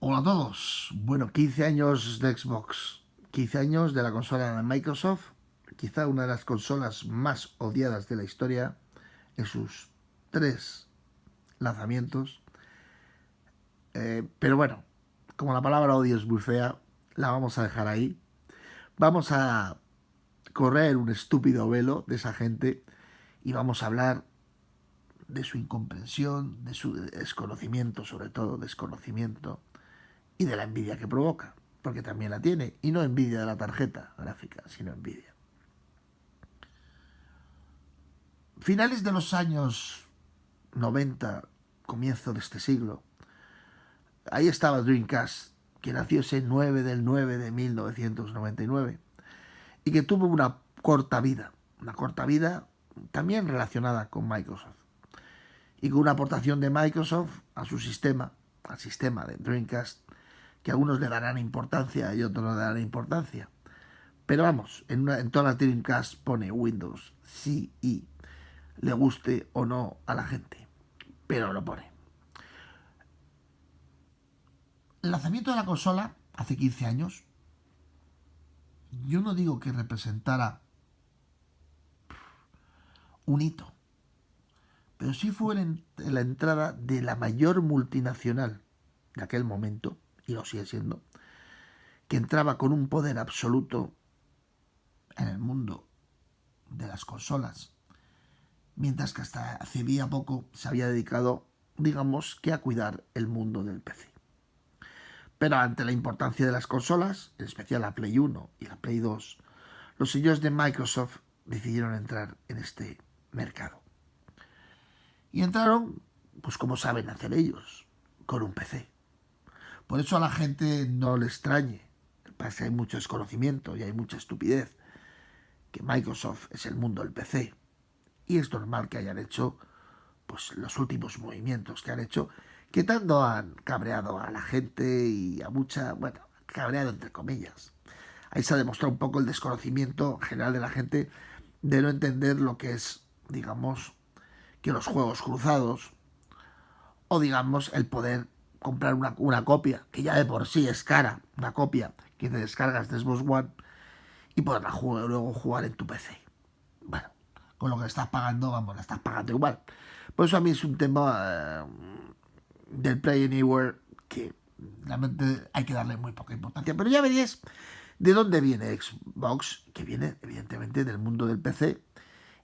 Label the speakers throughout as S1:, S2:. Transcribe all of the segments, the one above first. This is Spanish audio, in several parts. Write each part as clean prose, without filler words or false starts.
S1: Hola a todos. Bueno, 15 años de Xbox, 15 años de la consola de Microsoft, quizá una de las consolas más odiadas de la historia en sus tres lanzamientos. Pero bueno, como la palabra odio es muy fea, la vamos a dejar ahí. Vamos a correr un estúpido velo de esa gente y vamos a hablar de su incomprensión, de su desconocimiento, sobre todo desconocimiento, y de la envidia que provoca, porque también la tiene, y no envidia de la tarjeta gráfica, sino envidia. Finales de los años 90, comienzo de este siglo, ahí estaba Dreamcast, que nació ese 9 del 9 de 1999, y que tuvo una corta vida también relacionada con Microsoft, y con una aportación de Microsoft a su sistema, al sistema de Dreamcast, que algunos le darán importancia y otros no le darán importancia. Pero vamos, en todas las Dreamcast pone Windows, sí, y le guste o no a la gente, pero lo pone. El lanzamiento de la consola hace 15 años, yo no digo que representara un hito, pero sí fue la entrada de la mayor multinacional de aquel momento, y lo sigue siendo, que entraba con un poder absoluto en el mundo de las consolas, mientras que hasta hace bien poco se había dedicado, digamos, que a cuidar el mundo del PC. Pero ante la importancia de las consolas, en especial la Play 1 y la Play 2, los señores de Microsoft decidieron entrar en este mercado. Y entraron, pues como saben hacer ellos, con un PC. Por eso a la gente no le extrañe, parece que hay mucho desconocimiento y hay mucha estupidez, que Microsoft es el mundo del PC. Y es normal que hayan hecho pues los últimos movimientos que han hecho, que tanto han cabreado a la gente y a mucha, bueno, cabreado entre comillas. Ahí se ha demostrado un poco el desconocimiento general de la gente de no entender lo que es, digamos, que los juegos cruzados o, digamos, el poder comprar una copia, que ya de por sí es cara, una copia que te descargas de Xbox One y poderla luego jugar en tu PC. Bueno, con lo que estás pagando, vamos, la estás pagando igual. Por eso a mí es un tema del Play Anywhere que realmente hay que darle muy poca importancia. Pero ya veréis de dónde viene Xbox, que viene evidentemente del mundo del PC,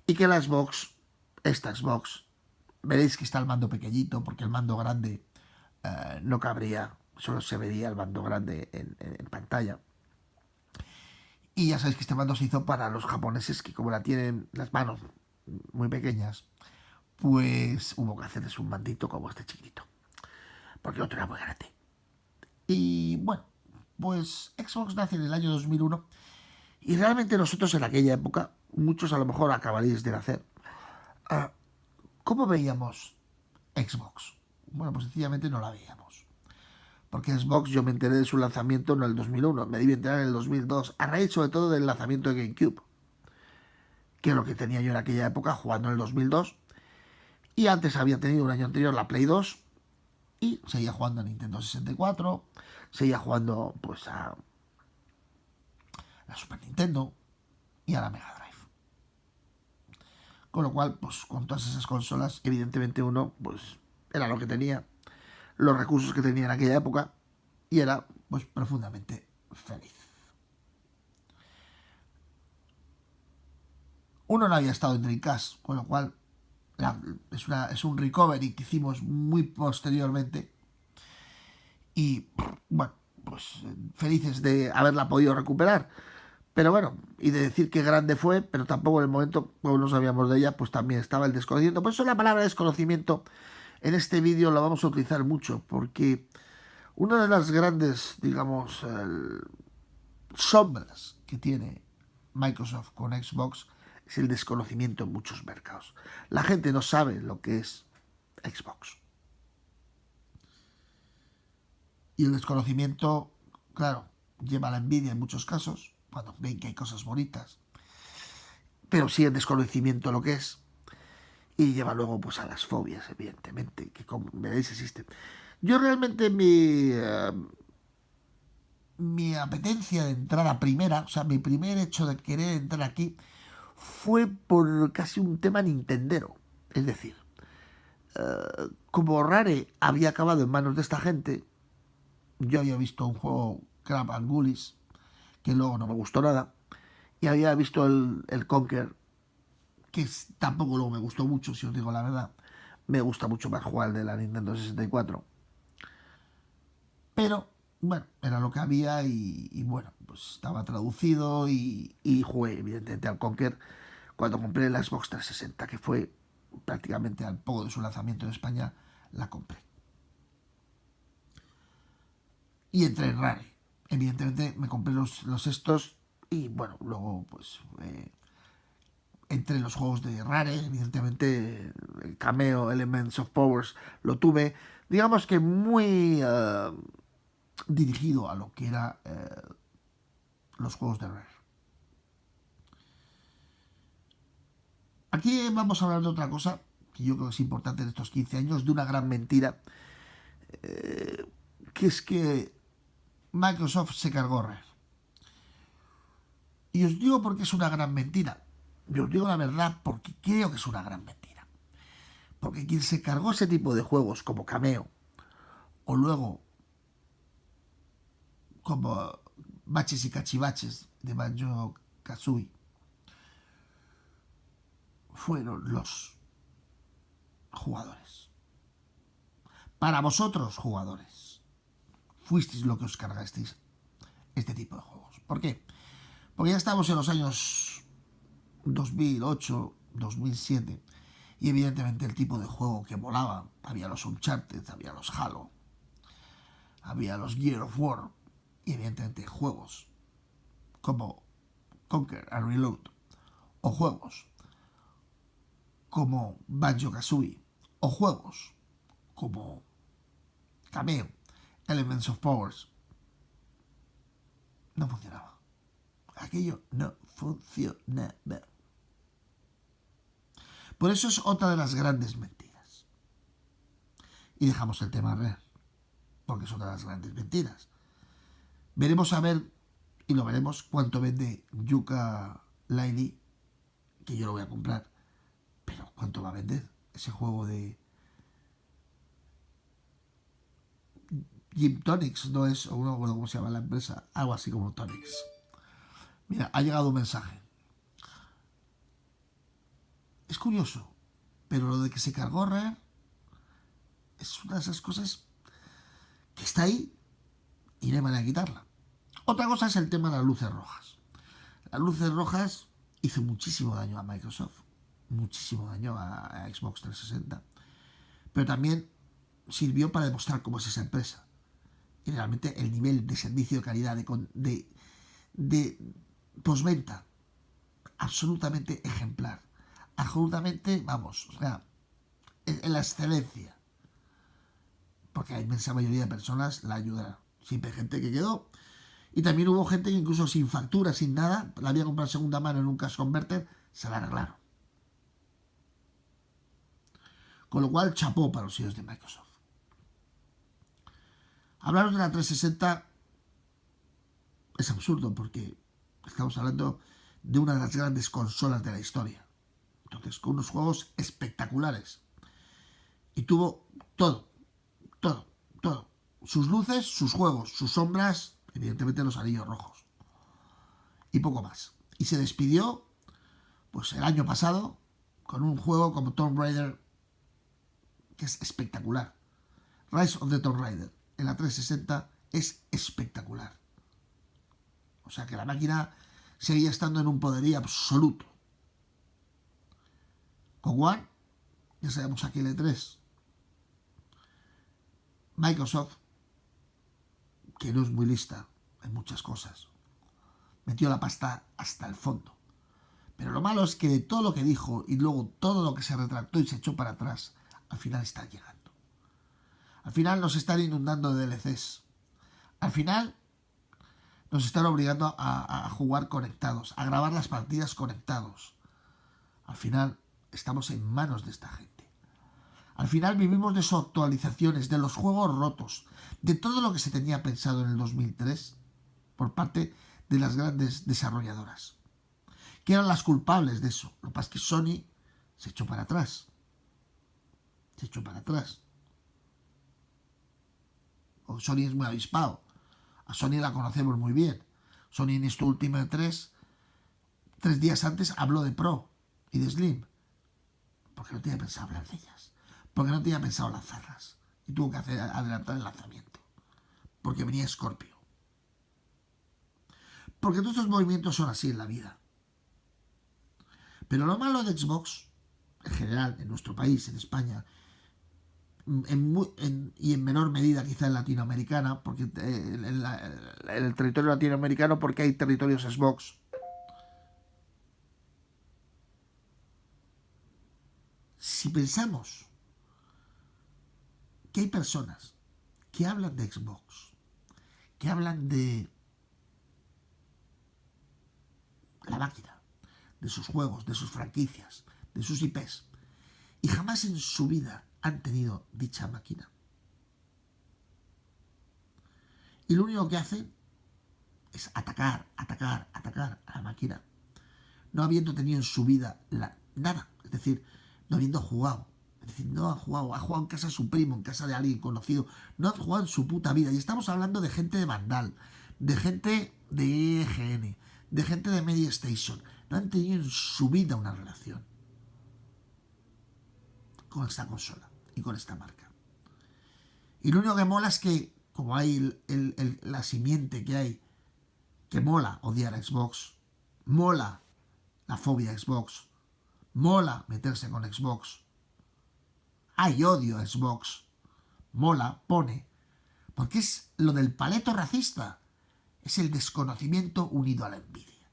S1: y que la Xbox, esta Xbox, veréis que está el mando pequeñito, porque el mando grande no cabría, solo se vería el mando grande en pantalla. Y ya sabéis que este mando se hizo para los japoneses que como la tienen las manos muy pequeñas, pues hubo que hacerles un mandito como este chiquitito, porque el otro era muy grande. Y bueno, pues Xbox nace en el año 2001 y realmente nosotros en aquella época, muchos a lo mejor acabaréis de nacer, ¿cómo veíamos Xbox? Bueno, pues sencillamente no la veíamos. Porque Xbox yo me enteré de su lanzamiento en el 2001, me debí enterar en el 2002, a raíz sobre todo del lanzamiento de GameCube, que es lo que tenía yo en aquella época jugando en el 2002, y antes había tenido un año anterior la Play 2 y seguía jugando a Nintendo 64, seguía jugando pues a la Super Nintendo y a la Mega Drive. Con lo cual, pues con todas esas consolas, evidentemente uno pues era lo que tenía, los recursos que tenía en aquella época y era pues profundamente feliz. Uno no había estado en Dreamcast, con lo cual es un recovery que hicimos muy posteriormente y bueno, pues felices de haberla podido recuperar. Pero bueno, y de decir qué grande fue, pero tampoco en el momento, como no sabíamos de ella, pues también estaba el desconocimiento. Por eso la palabra desconocimiento en este vídeo la vamos a utilizar mucho, porque una de las grandes, digamos, sombras que tiene Microsoft con Xbox es el desconocimiento en muchos mercados. La gente no sabe lo que es Xbox. Y el desconocimiento, claro, lleva a la envidia en muchos casos, cuando ven que hay cosas bonitas, pero sí el desconocimiento lo que es, y lleva luego pues a las fobias, evidentemente, que como veréis existen. Yo realmente mi apetencia de entrada primera, o sea, mi primer hecho de querer entrar aquí fue por casi un tema nintendero. Es decir, como Rare había acabado en manos de esta gente, yo había visto un juego Crab and Goolies, que luego no me gustó nada, y había visto el Conquer, que tampoco luego me gustó mucho, si os digo la verdad. Me gusta mucho más jugar el de la Nintendo 64. Pero, bueno, era lo que había y bueno, pues estaba traducido y jugué evidentemente al Conquer cuando compré la Xbox 360, que fue prácticamente al poco de su lanzamiento en España, la compré. Y entré en Rare. Evidentemente me compré los estos y bueno, luego pues entré en los juegos de Rare, evidentemente el Cameo, Elements of Powers lo tuve, digamos que muy dirigido a lo que era los juegos de Rare. Aquí vamos a hablar de otra cosa que yo creo que es importante en estos 15 años, de una gran mentira, que es que Microsoft se cargó Rare. Y os digo por qué es una gran mentira. Y os digo la verdad porque creo que es una gran mentira. Porque quien se cargó ese tipo de juegos como Cameo, o luego como Baches y Cachivaches de Banjo Kazooie, fueron los jugadores. Para vosotros, jugadores, fuisteis lo que os cargasteis este tipo de juegos. ¿Por qué? Porque ya estamos en los años 2008, 2007, y evidentemente el tipo de juego que molaba, había los Uncharted, había los Halo, había los Gear of War, y evidentemente juegos como Conquer and Reload, o juegos como Banjo-Kazooie, o juegos como Cameo, Elements of Powers, no funcionaba. Aquello no funcionaba. Por eso es otra de las grandes mentiras. Y dejamos el tema real, porque es otra de las grandes mentiras. Veremos a ver, y lo veremos, cuánto vende Yuka Laili, que yo lo voy a comprar. Pero ¿cuánto va a vender ese juego de Gym Tonics? No es, o no recuerdo cómo se llama la empresa, algo así como Tonics. Mira, ha llegado un mensaje. Es curioso, pero lo de que se cargó Rare es una de esas cosas que está ahí y no hay manera de quitarla. Otra cosa es el tema de las luces rojas. Las luces rojas hizo muchísimo daño a Microsoft, muchísimo daño a Xbox 360, pero también sirvió para demostrar cómo es esa empresa y realmente el nivel de servicio de calidad de postventa absolutamente ejemplar, absolutamente, vamos, o sea, en la excelencia, porque la inmensa mayoría de personas la ayudaron. Siempre hay gente que quedó. Y también hubo gente que incluso sin factura, sin nada, la había comprado segunda mano en un cash converter, se la arreglaron. Con lo cual, chapó para los sellos de Microsoft. Hablaros de la 360 es absurdo porque estamos hablando de una de las grandes consolas de la historia. Entonces, con unos juegos espectaculares. Y tuvo todo, todo, todo. Sus luces, sus juegos, sus sombras, evidentemente los anillos rojos. Y poco más. Y se despidió, pues el año pasado, con un juego como Tomb Raider, que es espectacular. Rise of the Tomb Raider en la 360 es espectacular. O sea que la máquina seguía estando en un poderío absoluto. Con One, ya sabemos aquí el E3, Microsoft, que no es muy lista en muchas cosas, metió la pasta hasta el fondo. Pero lo malo es que de todo lo que dijo y luego todo lo que se retractó y se echó para atrás, al final está llegando. Al final nos están inundando de DLCs. Al final nos están obligando a jugar conectados, a grabar las partidas conectados. Al final estamos en manos de esta gente. Al final vivimos de sus actualizaciones, de los juegos rotos, de todo lo que se tenía pensado en el 2003 por parte de las grandes desarrolladoras, que eran las culpables de eso. Lo que pasa es que Sony se echó para atrás. Se echó para atrás. O Sony es muy avispado. A Sony la conocemos muy bien. Sony en este último E3, 3 días antes, habló de Pro y de Slim. Porque no tenía pensado hablar de ellas. Porque no tenía pensado lanzarlas. Y tuvo que adelantar el lanzamiento. Porque venía Scorpio. Porque todos estos movimientos son así en la vida. Pero lo malo de Xbox, en general, en nuestro país, en España, y en menor medida quizá en Latinoamericana, porque en el territorio latinoamericano, porque hay territorios Xbox. Si pensamos que hay personas que hablan de Xbox, que hablan de la máquina, de sus juegos, de sus franquicias, de sus IPs, y jamás en su vida han tenido dicha máquina, y lo único que hacen es atacar a la máquina, no habiendo tenido en su vida nada, es decir, no habiendo jugado. Es decir, no ha jugado en casa de su primo, en casa de alguien conocido, no ha jugado en su puta vida. Y estamos hablando de gente de Vandal, de gente de IGN, de gente de Media Station. No han tenido en su vida una relación con esta consola y con esta marca. Y lo único que mola es que, como hay la simiente que hay, que mola odiar a Xbox, mola la fobia a Xbox, mola meterse con Xbox, hay odio a Xbox, mola, pone, porque es lo del paleto racista, es el desconocimiento unido a la envidia.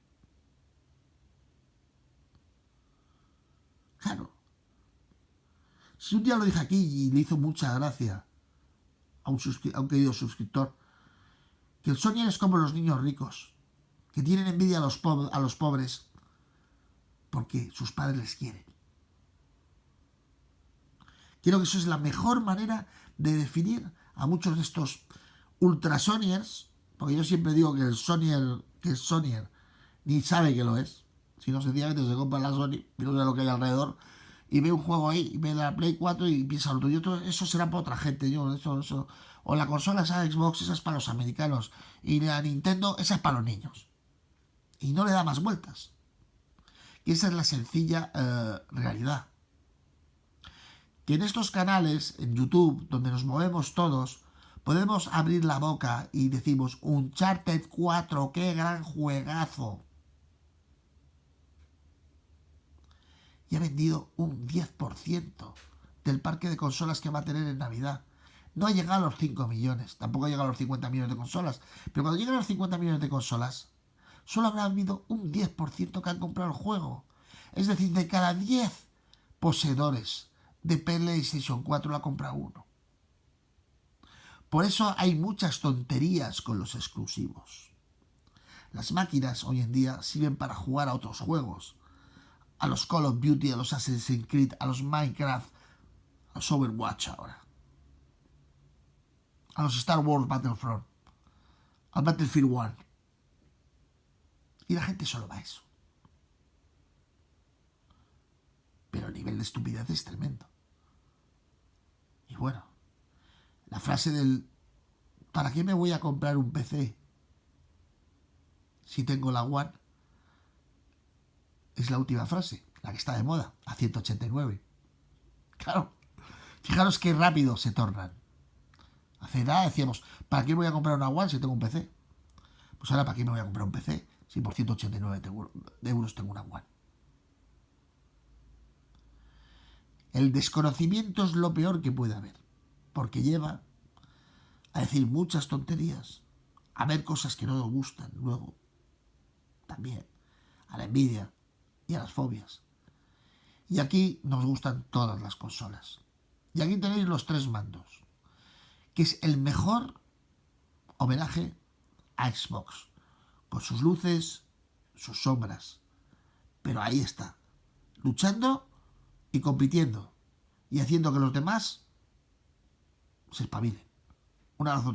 S1: Claro, si un día lo dije aquí y le hizo mucha gracia a un querido suscriptor, que el Sony es como los niños ricos, que tienen envidia a los pobres porque sus padres les quieren. Creo que eso es la mejor manera de definir a muchos de estos ultrasoniers, porque yo siempre digo que el Sonyer, que es Sonyer, ni sabe que lo es, sino sencillamente se compra la Sony, no sé lo que hay alrededor, y ve un juego ahí, y ve la Play 4 y piensa lo tuyo, eso será para otra gente, eso. O la consola esa Xbox, esa es para los americanos, y la Nintendo, esa es para los niños. Y no le da más vueltas. Y esa es la sencilla realidad. Que en estos canales, en YouTube, donde nos movemos todos, podemos abrir la boca y decimos Uncharted 4, qué gran juegazo. Y ha vendido un 10% del parque de consolas que va a tener en Navidad. No ha llegado a los 5 millones, tampoco ha llegado a los 50 millones de consolas. Pero cuando lleguen a los 50 millones de consolas, solo habrá habido un 10% que han comprado el juego. Es decir, de cada 10 poseedores de PlayStation 4 la compra uno. Por eso hay muchas tonterías con los exclusivos. Las máquinas hoy en día sirven para jugar a otros juegos. A los Call of Duty, a los Assassin's Creed, a los Minecraft, a los Overwatch ahora. A los Star Wars Battlefront, al Battlefield 1. Y la gente solo va a eso. Pero el nivel de estupidez es tremendo. Y bueno, la frase del ¿para qué me voy a comprar un PC si tengo la One? Es la última frase, la que está de moda, a 189. Claro, fijaros qué rápido se tornan. Hace nada decíamos, ¿para qué voy a comprar una One si tengo un PC? Pues ahora, ¿para qué me voy a comprar un PC si por 189 euros tengo una One? El desconocimiento es lo peor que puede haber, porque lleva a decir muchas tonterías, a ver cosas que no nos gustan luego, también, a la envidia y a las fobias. Y aquí nos gustan todas las consolas. Y aquí tenéis los 3 mandos, que es el mejor homenaje a Xbox, con sus luces, sus sombras. Pero ahí está, luchando y compitiendo. y haciendo que los demás se espabilen. Un abrazo.